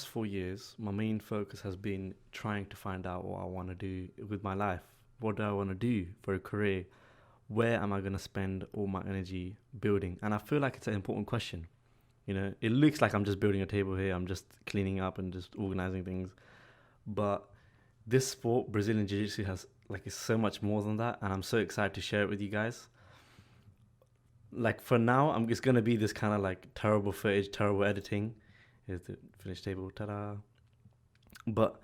4 years, my main focus has been trying to find out what I want to do with my life. What do I want to do for a career? Where am I going to spend all my energy building? And I feel like it's an important question. It looks like I'm just building a table here. I'm just cleaning up and just organizing things. But this sport, Brazilian Jiu Jitsu, has like it's so much more than that. And I'm so excited to share it with you guys. Like for now, I'm just going to be this kind of like terrible footage, terrible editing. Here's the finished table. Ta-da. But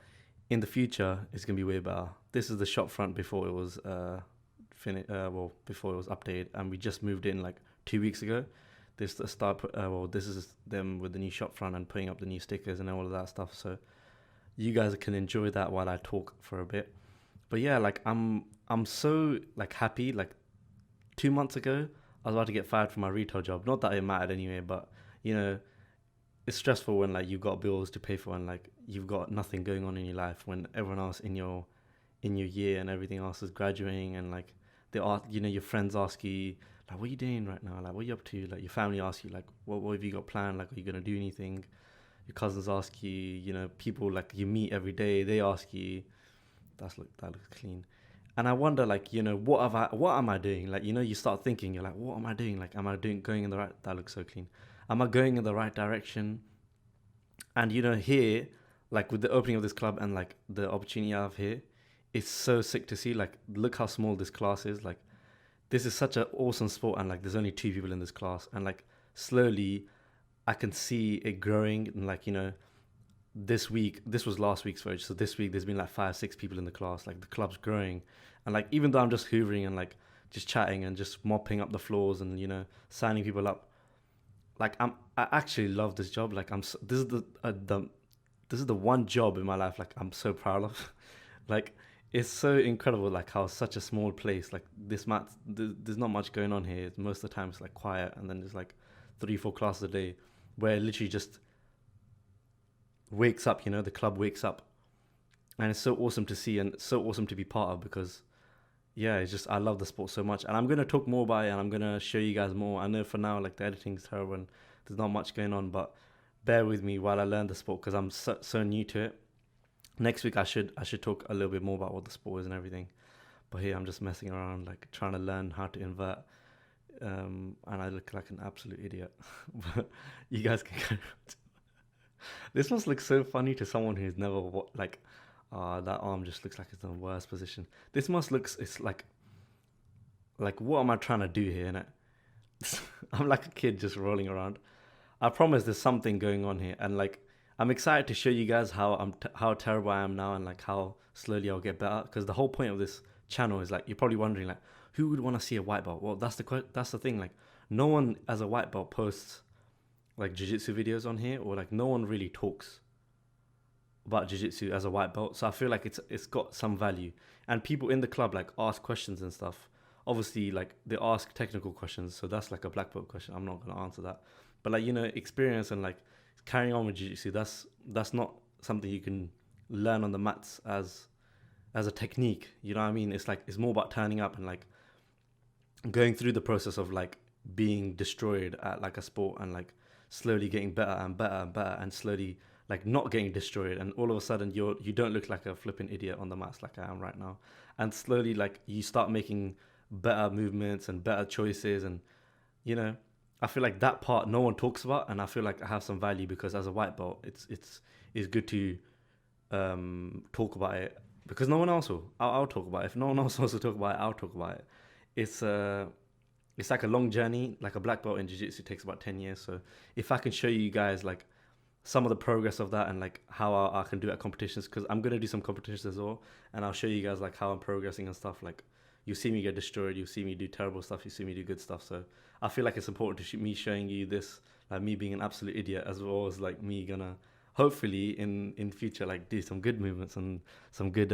in the future, it's going to be way better. This is the shop front before it was before it was updated, and we just moved in like 2 weeks ago. This is them with the new shop front and putting up the new stickers and all of that stuff. So you guys can enjoy that while I talk for a bit. But yeah, like I'm so like happy. Like 2 months ago, I was about to get fired from my retail job. Not that it mattered anyway, but it's stressful when like you've got bills to pay for and like you've got nothing going on in your life when everyone else in your year and everything else is graduating, and like they are, your friends ask you like, what are you doing right now? Like, what are you up to? Like your family asks you like, what have you got planned? Like, are you gonna do anything? Your cousins ask you, people like you meet every day, they ask you, that looks clean. And I wonder like, what am I doing? Like, you start thinking, you're like, what am I doing? Like, am I going in the right, that looks so clean. Am I going in the right direction? And here, like with the opening of this club and like the opportunity I have here, it's so sick to see. Like, look how small this class is. Like, this is such an awesome sport, and like there's only 2 people in this class, and like slowly I can see it growing. And like, this was last week's footage, so this week there's been like 5 6 people in the class. Like, the club's growing, and like even though I'm just hoovering and like just chatting and just mopping up the floors and signing people up, like I actually love this job. Like, this is the one job in my life like I'm so proud of. Like, it's so incredible like how such a small place like this there's not much going on here. Most of the time it's like quiet, and then there's like 3 4 classes a day where it literally just wakes up. The club wakes up, and it's so awesome to see and so awesome to be part of, because yeah, it's just I love the sport so much, and I'm gonna talk more about it, and I'm gonna show you guys more. I know for now like the editing's terrible and there's not much going on, but bear with me while I learn the sport, because I'm so new to it. Next week I should talk a little bit more about what the sport is and everything, but here I'm just messing around like trying to learn how to invert, and I look like an absolute idiot. But you guys can go. This must look so funny to someone who's never like, that arm just looks like it's in the worst position. This must looks it's like what am I trying to do here, innit? I'm like a kid just rolling around. I promise there's something going on here, and like I'm excited to show you guys how terrible I am now, and like how slowly I'll get better. Because the whole point of this channel is like, you're probably wondering like, who would want to see a white belt? Well, that's the thing. Like, no one as a white belt posts like jiu-jitsu videos on here, or like no one really talks about jiu-jitsu as a white belt. So I feel like it's got some value, and people in the club like ask questions and stuff. Obviously, like they ask technical questions, so that's like a black belt question. I'm not gonna answer that, but like experience and like carrying on with jiu-jitsu, that's not something you can learn on the mats as a technique. You know what I mean? It's like it's more about turning up and like going through the process of like being destroyed at like a sport, and like slowly getting better and better and better, and slowly like not getting destroyed, and all of a sudden you don't look like a flipping idiot on the mats like I am right now, and slowly like you start making better movements and better choices, and I feel like that part no one talks about, and I feel like I have some value, because as a white belt it's good to talk about it, because no one else will. I'll talk about it. If no one else wants to talk about it, I'll talk about it. It's like a long journey. Like a black belt in jiu-jitsu takes about 10 years, so if I can show you guys like some of the progress of that, and like how I can do it at competitions, because I'm gonna do some competitions as well, and I'll show you guys like how I'm progressing and stuff. Like, you see me get destroyed, you see me do terrible stuff, you see me do good stuff. So I feel like it's important to me showing you this, like me being an absolute idiot, as well as like me gonna hopefully in future like do some good movements and some good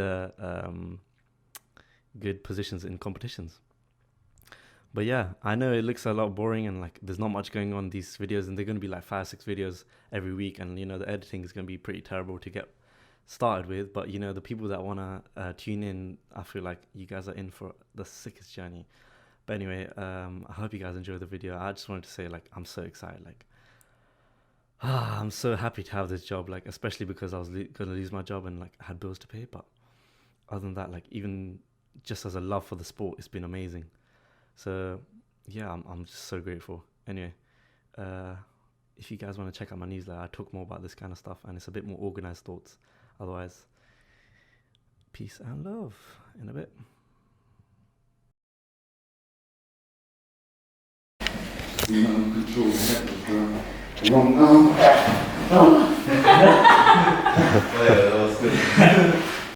good positions in competitions. But yeah, I know it looks a lot boring, and like there's not much going on in these videos, and they're going to be like 5 6 videos every week, and the editing is going to be pretty terrible to get started with. But the people that want to tune in, I feel like you guys are in for the sickest journey. But anyway, I hope you guys enjoy the video. I just wanted to say like I'm so excited. Like I'm so happy to have this job, like especially because I was gonna lose my job and like I had bills to pay. But other than that, like even just as a love for the sport, it's been amazing. So yeah, I'm just so grateful. Anyway, uh, if you guys want to check out my newsletter, I talk more about this kind of stuff and it's a bit more organized thoughts. Otherwise, peace and love in a bit. You know, control the head of the wrong arm.